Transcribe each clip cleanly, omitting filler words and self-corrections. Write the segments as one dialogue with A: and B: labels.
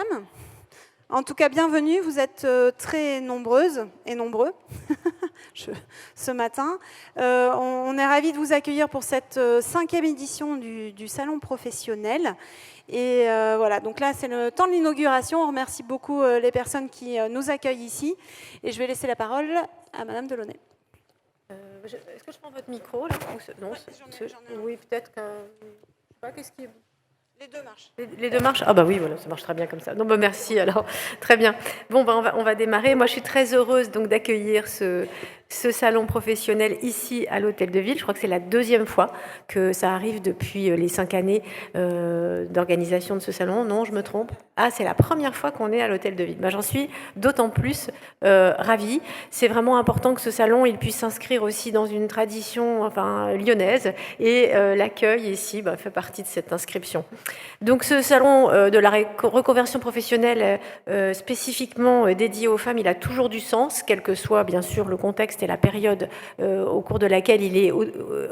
A: femmes. En tout cas, bienvenue, vous êtes très nombreuses et nombreux ce matin. On est ravis de vous accueillir pour cette 5e édition du Salon professionnel. Et voilà, donc là, c'est le temps de l'inauguration. On remercie beaucoup les personnes qui nous accueillent ici. Et je vais laisser la parole à Madame Delaunay.
B: Est-ce que je prends votre micro là? Non, ouais, oui, peut-être que... Je sais pas, qu'est-ce qui est...
A: Les deux marchent.
B: Les deux marchent? Ah bah oui, voilà, ça marche très bien comme ça. Non, bah merci alors, très bien. Bon, bah on va démarrer. Moi, je suis très heureuse donc d'accueillir ce salon professionnel ici à l'Hôtel de Ville. Je crois que c'est la 2e fois que ça arrive depuis les 5 années d'organisation de ce salon. Non, je me trompe? Ah, c'est la première fois qu'on est à l'Hôtel de Ville. Bah, j'en suis d'autant plus ravie. C'est vraiment important que ce salon il puisse s'inscrire aussi dans une tradition lyonnaise et l'accueil ici fait partie de cette inscription. Donc ce salon de la reconversion professionnelle spécifiquement dédié aux femmes, il a toujours du sens, quel que soit bien sûr le contexte et la période au cours de laquelle il est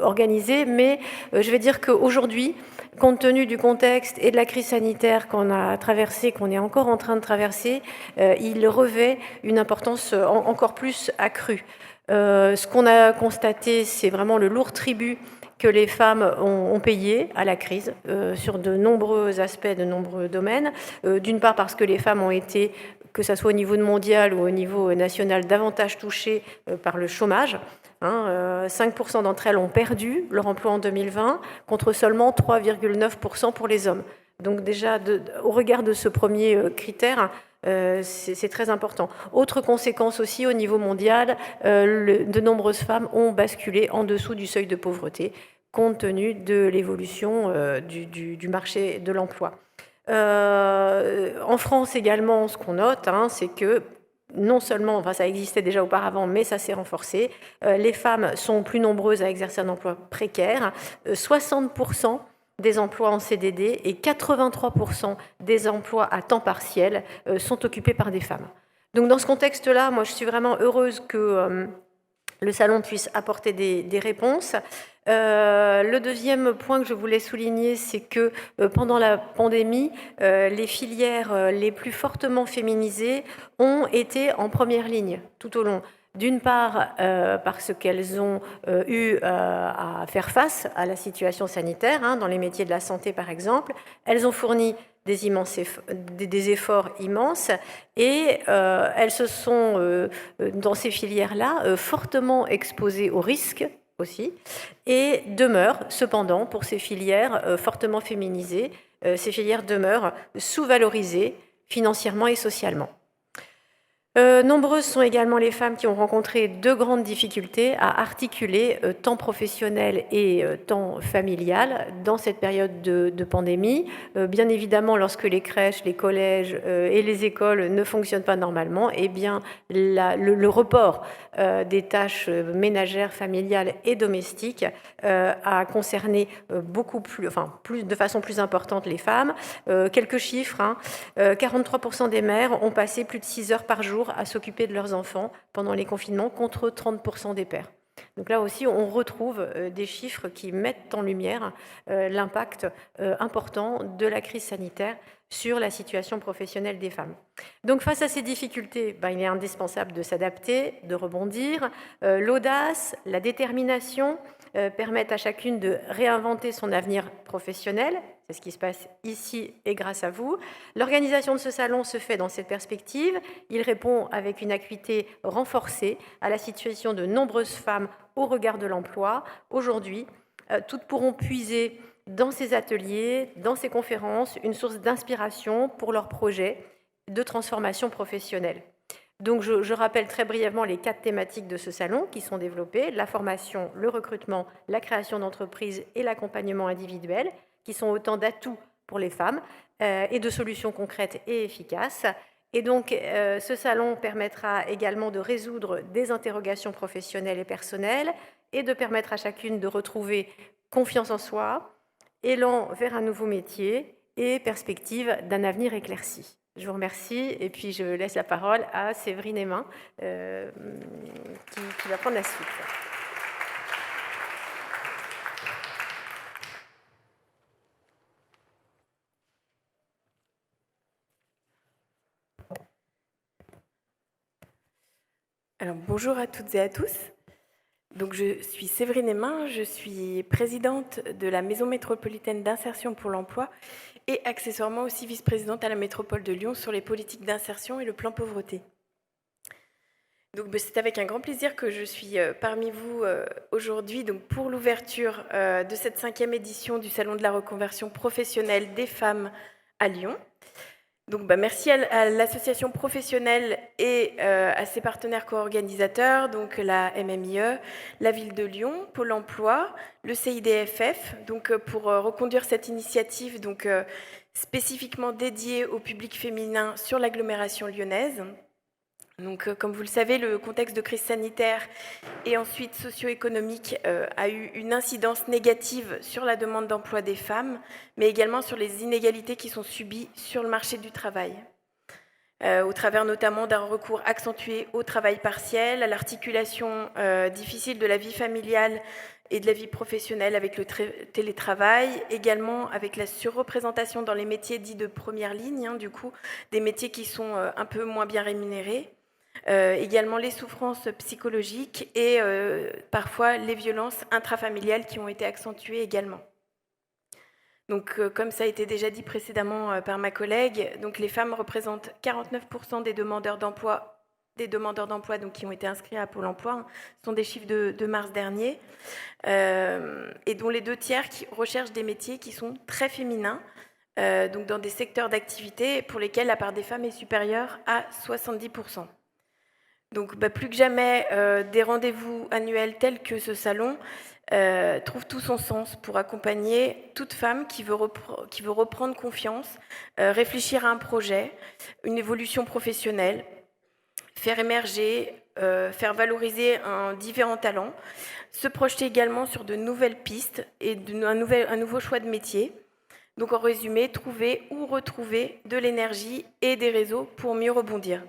B: organisé. Mais je vais dire qu'aujourd'hui, compte tenu du contexte et de la crise sanitaire qu'on a traversée, qu'on est encore en train de traverser, il revêt une importance encore plus accrue. Ce qu'on a constaté, c'est vraiment le lourd tribut que les femmes ont payé à la crise sur de nombreux aspects, de nombreux domaines. D'une part parce que les femmes ont été, que ce soit au niveau mondial ou au niveau national, davantage touchées par le chômage. 5% d'entre elles ont perdu leur emploi en 2020, contre seulement 3,9% pour les hommes. Donc déjà, au regard de ce premier critère, c'est très important. Autre conséquence aussi au niveau mondial, de nombreuses femmes ont basculé en dessous du seuil de pauvreté, compte tenu de l'évolution du marché de l'emploi. En France également, ce qu'on note, c'est que non seulement, ça existait déjà auparavant, mais ça s'est renforcé, les femmes sont plus nombreuses à exercer un emploi précaire, 60% des emplois en CDD et 83% des emplois à temps partiel sont occupés par des femmes. Donc dans ce contexte-là, moi je suis vraiment heureuse que le salon puisse apporter des réponses. Le deuxième point que je voulais souligner, c'est que pendant la pandémie, les filières les plus fortement féminisées ont été en première ligne tout au long. D'une part, parce qu'elles ont eu à faire face à la situation sanitaire, dans les métiers de la santé par exemple. Elles ont fourni des efforts immenses et elles se sont, dans ces filières-là, fortement exposées aux risques aussi, et demeurent cependant, pour ces filières fortement féminisées, ces filières demeurent sous-valorisées financièrement et socialement. Nombreuses sont également les femmes qui ont rencontré de grandes difficultés à articuler temps professionnel et temps familial dans cette période de pandémie. Bien évidemment, lorsque les crèches, les collèges et les écoles ne fonctionnent pas normalement, eh bien, le report des tâches ménagères, familiales et domestiques a concerné de façon plus importante les femmes. Quelques chiffres, 43% des mères ont passé plus de 6 heures par jour à s'occuper de leurs enfants pendant les confinements, contre 30% des pères. Donc là aussi, on retrouve des chiffres qui mettent en lumière l'impact important de la crise sanitaire sur la situation professionnelle des femmes. Donc face à ces difficultés, il est indispensable de s'adapter, de rebondir. L'audace, la détermination permettent à chacune de réinventer son avenir professionnel. C'est ce qui se passe ici et grâce à vous. L'organisation de ce salon se fait dans cette perspective. Il répond avec une acuité renforcée à la situation de nombreuses femmes au regard de l'emploi. Aujourd'hui, toutes pourront puiser dans ces ateliers, dans ces conférences, une source d'inspiration pour leurs projets de transformation professionnelle. Donc je rappelle très brièvement les 4 thématiques de ce salon qui sont développées: la formation, le recrutement, la création d'entreprises et l'accompagnement individuel, qui sont autant d'atouts pour les femmes et de solutions concrètes et efficaces. Et donc ce salon permettra également de résoudre des interrogations professionnelles et personnelles et de permettre à chacune de retrouver confiance en soi, élan vers un nouveau métier et perspective d'un avenir éclairci. Je vous remercie et puis je laisse la parole à Séverine Hémin qui va prendre la suite.
C: Alors, bonjour à toutes et à tous. Donc, je suis Séverine Aymin, je suis présidente de la Maison métropolitaine d'insertion pour l'emploi et accessoirement aussi vice-présidente à la métropole de Lyon sur les politiques d'insertion et le plan pauvreté. Donc, c'est avec un grand plaisir que je suis parmi vous aujourd'hui donc pour l'ouverture de cette 5e édition du Salon de la reconversion professionnelle des femmes à Lyon. Donc, merci à l'association professionnelle et à ses partenaires co-organisateurs, donc la MMIE, la Ville de Lyon, Pôle emploi, le CIDFF, donc pour reconduire cette initiative donc, spécifiquement dédiée au public féminin sur l'agglomération lyonnaise. Donc, comme vous le savez, le contexte de crise sanitaire et ensuite socio-économique a eu une incidence négative sur la demande d'emploi des femmes, mais également sur les inégalités qui sont subies sur le marché du travail, au travers notamment d'un recours accentué au travail partiel, à l'articulation difficile de la vie familiale et de la vie professionnelle avec le télétravail, également avec la surreprésentation dans les métiers dits de première ligne, du coup, des métiers qui sont un peu moins bien rémunérés. Également les souffrances psychologiques et parfois les violences intrafamiliales qui ont été accentuées également. Donc, comme ça a été déjà dit précédemment par ma collègue, donc les femmes représentent 49% des demandeurs d'emploi donc, qui ont été inscrits à Pôle emploi, ce sont des chiffres de mars dernier, et dont les 2/3 qui recherchent des métiers qui sont très féminins, donc dans des secteurs d'activité pour lesquels la part des femmes est supérieure à 70%. Donc, plus que jamais, des rendez-vous annuels tels que ce salon trouvent tout son sens pour accompagner toute femme qui veut reprendre confiance, réfléchir à un projet, une évolution professionnelle, faire émerger, faire valoriser différents talents, se projeter également sur de nouvelles pistes et un nouveau choix de métier. Donc, en résumé, trouver ou retrouver de l'énergie et des réseaux pour mieux rebondir.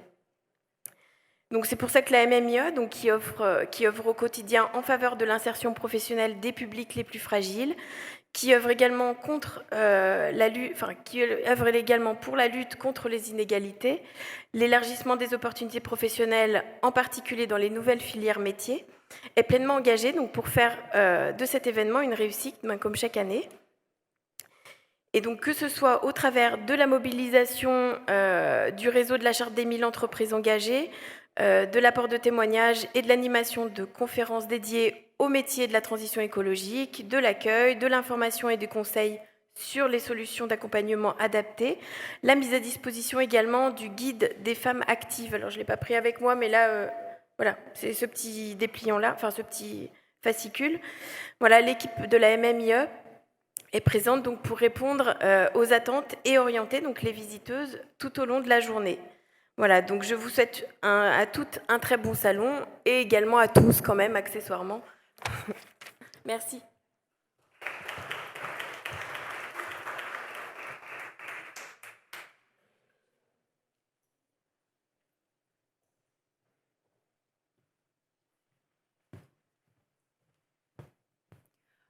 C: Donc c'est pour ça que la MMIE, donc, qui œuvre au quotidien en faveur de l'insertion professionnelle des publics les plus fragiles, qui œuvre également pour la lutte contre les inégalités, l'élargissement des opportunités professionnelles, en particulier dans les nouvelles filières métiers, est pleinement engagée donc, pour faire de cet événement une réussite, comme chaque année. Et donc que ce soit au travers de la mobilisation du réseau de la Charte des 1000 entreprises engagées, de l'apport de témoignages et de l'animation de conférences dédiées aux métiers de la transition écologique, de l'accueil, de l'information et des conseils sur les solutions d'accompagnement adaptées, la mise à disposition également du guide des femmes actives. Alors je ne l'ai pas pris avec moi, mais là, voilà, c'est ce petit dépliant-là, enfin ce petit fascicule. Voilà, l'équipe de la MMIE est présente donc pour répondre aux attentes et orienter donc les visiteuses tout au long de la journée. Voilà, donc je vous souhaite à toutes un très bon salon et également à tous quand même, accessoirement. Merci.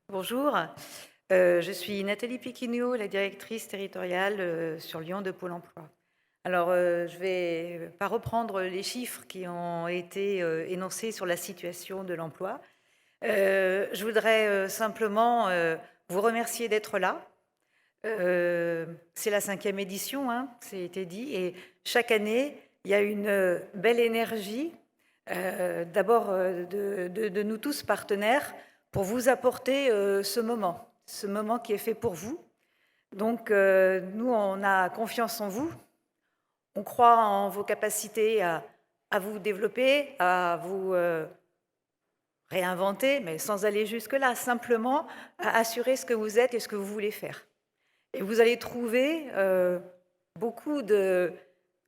D: Bonjour, je suis Nathalie Piquinho, la directrice territoriale sur Lyon de Pôle emploi. Alors, je ne vais pas reprendre les chiffres qui ont été énoncés sur la situation de l'emploi. Je voudrais simplement vous remercier d'être là. C'est la 5e édition, ça a été dit, et chaque année, il y a une belle énergie, d'abord de nous tous partenaires, pour vous apporter ce moment qui est fait pour vous. Donc, nous, on a confiance en vous. On croit en vos capacités à vous développer, à vous réinventer, mais sans aller jusque-là, simplement à assurer ce que vous êtes et ce que vous voulez faire. Et vous allez trouver beaucoup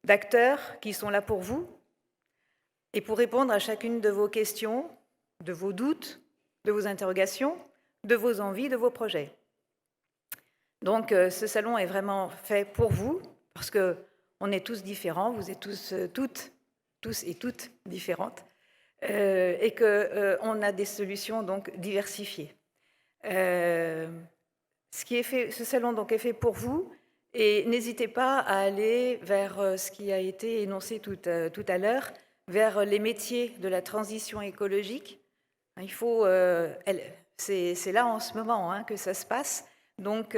D: d'acteurs qui sont là pour vous et pour répondre à chacune de vos questions, de vos doutes, de vos interrogations, de vos envies, de vos projets. Donc, ce salon est vraiment fait pour vous, parce que on est tous différents, vous êtes tous et toutes différentes, et qu'on a des solutions donc diversifiées. Ce salon donc est fait pour vous, et n'hésitez pas à aller vers ce qui a été énoncé tout à l'heure, vers les métiers de la transition écologique. Il faut, c'est là en ce moment que ça se passe. Donc,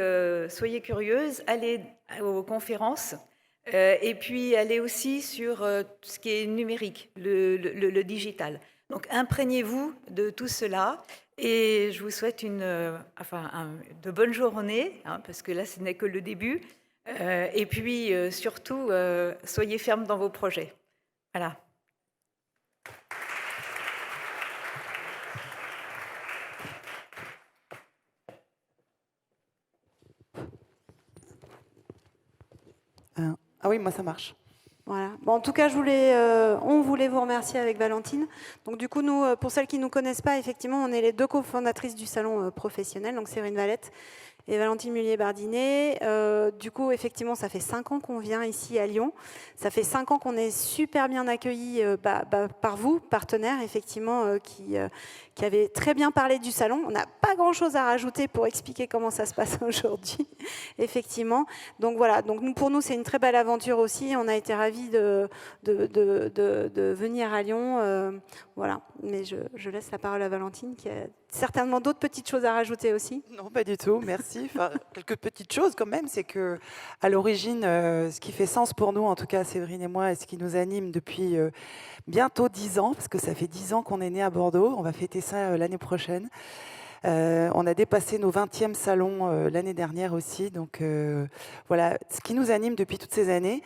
D: soyez curieuses, allez aux conférences et puis allez aussi sur ce qui est numérique, le digital. Donc, imprégnez-vous de tout cela et je vous souhaite de bonnes journées, parce que là, ce n'est que le début. Et puis, surtout, soyez fermes dans vos projets. Voilà.
E: Ah oui, moi ça marche.
A: Voilà. Bon, en tout cas, on voulait vous remercier avec Valentine. Donc, du coup, nous, pour celles qui ne nous connaissent pas, effectivement, on est les deux cofondatrices du salon professionnel, donc Séverine Valette et Valentine Mullier-Bardinet. Du coup, effectivement, ça fait 5 ans qu'on vient ici à Lyon. Ça fait 5 ans qu'on est super bien accueillis par vous, partenaires, effectivement, qui avez très bien parlé du salon. On n'a pas grand-chose à rajouter pour expliquer comment ça se passe aujourd'hui, effectivement. Donc voilà, donc pour nous, c'est une très belle aventure aussi. On a été ravis de venir à Lyon. Voilà, mais je laisse la parole à Valentine, qui a certainement d'autres petites choses à rajouter aussi.
E: Non, pas du tout, merci. Enfin, quelques petites choses quand même, c'est que à l'origine, ce qui fait sens pour nous, en tout cas Séverine et moi, et ce qui nous anime depuis bientôt 10 ans, parce que ça fait 10 ans qu'on est né à Bordeaux, on va fêter ça l'année prochaine. On a dépassé nos 20e salons l'année dernière aussi, donc voilà, ce qui nous anime depuis toutes ces années,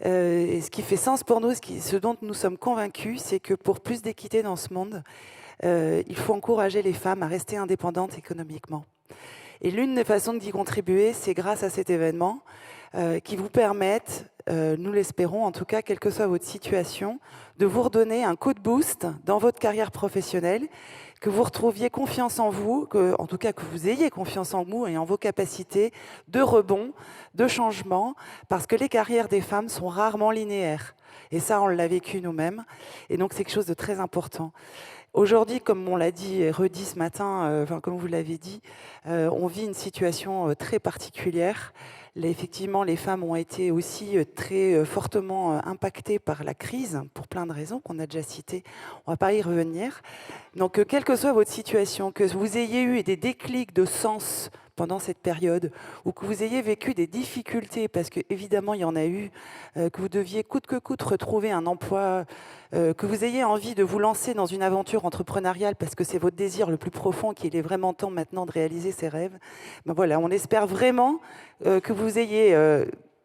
E: et ce qui fait sens pour nous, ce dont nous sommes convaincus, c'est que pour plus d'équité dans ce monde, il faut encourager les femmes à rester indépendantes économiquement. Et l'une des façons d'y contribuer, c'est grâce à cet événement qui vous permettent, nous l'espérons en tout cas, quelle que soit votre situation, de vous redonner un coup de boost dans votre carrière professionnelle, que vous retrouviez confiance en vous, en tout cas que vous ayez confiance en vous et en vos capacités de rebond, de changement, parce que les carrières des femmes sont rarement linéaires. Et ça, on l'a vécu nous-mêmes. Et donc, c'est quelque chose de très important. Aujourd'hui, comme on l'a dit et redit ce matin, comme vous l'avez dit, on vit une situation très particulière. Effectivement, les femmes ont été aussi très fortement impactées par la crise, pour plein de raisons qu'on a déjà citées. On ne va pas y revenir. Donc, quelle que soit votre situation, que vous ayez eu des déclics de sens pendant cette période, ou que vous ayez vécu des difficultés, parce qu'évidemment, il y en a eu, que vous deviez coûte que coûte retrouver un emploi, que vous ayez envie de vous lancer dans une aventure entrepreneuriale, parce que c'est votre désir le plus profond, qu'il est vraiment temps maintenant de réaliser ses rêves. Ben voilà, on espère vraiment que vous ayez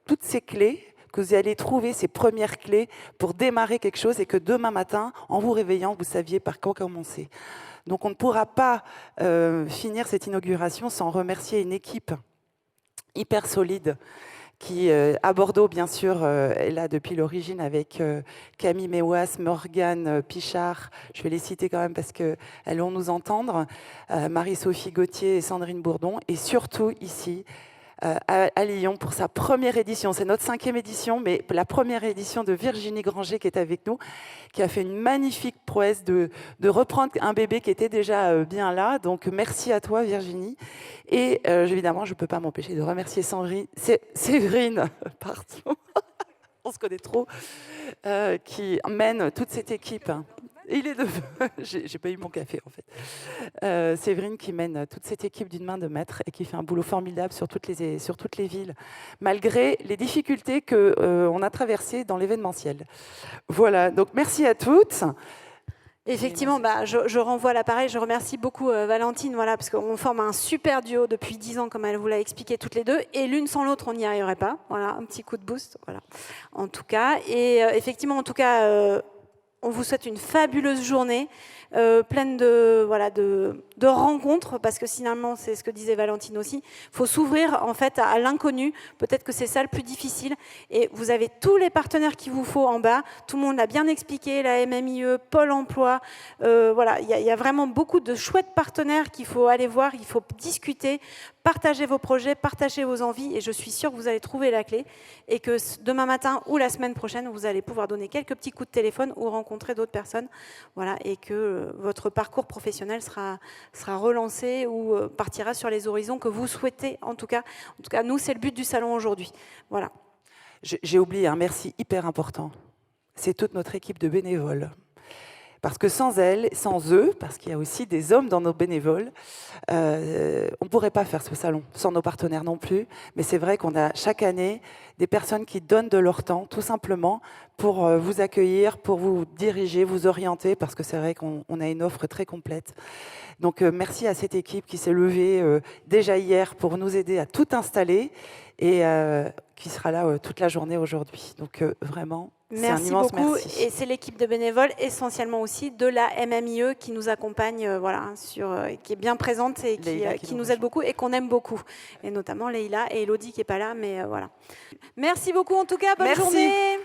E: toutes ces clés, que vous allez trouver ces premières clés pour démarrer quelque chose, et que demain matin, en vous réveillant, vous saviez par quoi commencer. Donc on ne pourra pas finir cette inauguration sans remercier une équipe hyper solide qui, à Bordeaux, bien sûr, est là depuis l'origine avec Camille Méouas, Morgane Pichard, je vais les citer quand même parce qu'elles vont nous entendre, Marie-Sophie Gauthier et Sandrine Bourdon, et surtout ici, à Lyon pour sa première édition. C'est notre 5e édition, mais la première édition de Virginie Granger qui est avec nous, qui a fait une magnifique prouesse de reprendre un bébé qui était déjà bien là. Donc merci à toi Virginie. Et évidemment, je ne peux pas m'empêcher de remercier Séverine, pardon, on se connaît trop, qui mène toute cette équipe. Il est j'ai pas eu mon café en fait. Séverine qui mène toute cette équipe d'une main de maître et qui fait un boulot formidable sur toutes les villes, malgré les difficultés qu'on a traversées dans l'événementiel. Voilà, donc merci à toutes.
A: Effectivement, je renvoie l'appareil. Je remercie beaucoup Valentine, voilà, parce qu'on forme un super duo depuis 10 ans, comme elle vous l'a expliqué toutes les deux, et l'une sans l'autre, on n'y arriverait pas. Voilà, un petit coup de boost, voilà. En tout cas, et effectivement, en tout cas. On vous souhaite une fabuleuse journée, pleine de rencontres, parce que finalement, c'est ce que disait Valentine aussi, il faut s'ouvrir en fait à l'inconnu, peut-être que c'est ça le plus difficile, et vous avez tous les partenaires qu'il vous faut en bas, tout le monde l'a bien expliqué, la MMIE, Pôle emploi, voilà, il y a vraiment beaucoup de chouettes partenaires qu'il faut aller voir, il faut discuter, partagez vos projets, partagez vos envies, et je suis sûre que vous allez trouver la clé, et que demain matin ou la semaine prochaine, vous allez pouvoir donner quelques petits coups de téléphone ou rencontrer d'autres personnes, voilà, et que votre parcours professionnel sera relancé ou partira sur les horizons que vous souhaitez, en tout cas, nous, c'est le but du salon aujourd'hui. Voilà.
E: J'ai oublié un merci hyper important. c'est toute notre équipe de bénévoles. Parce que sans elles, sans eux, parce qu'il y a aussi des hommes dans nos bénévoles, on ne pourrait pas faire ce salon, sans nos partenaires non plus. Mais c'est vrai qu'on a chaque année des personnes qui donnent de leur temps, tout simplement, pour vous accueillir, pour vous diriger, vous orienter, parce que c'est vrai qu'on a une offre très complète. Donc merci à cette équipe qui s'est levée déjà hier pour nous aider à tout installer et qui sera là toute la journée aujourd'hui. Donc vraiment, c'est un immense
A: beaucoup.
E: merci.
A: Et c'est l'équipe de bénévoles, essentiellement aussi de la MMIE qui nous accompagne, qui est bien présente et qui nous aide beaucoup et qu'on aime beaucoup. Et notamment Leïla et Elodie qui n'est pas là, mais voilà. Merci beaucoup en tout cas, bonne journée.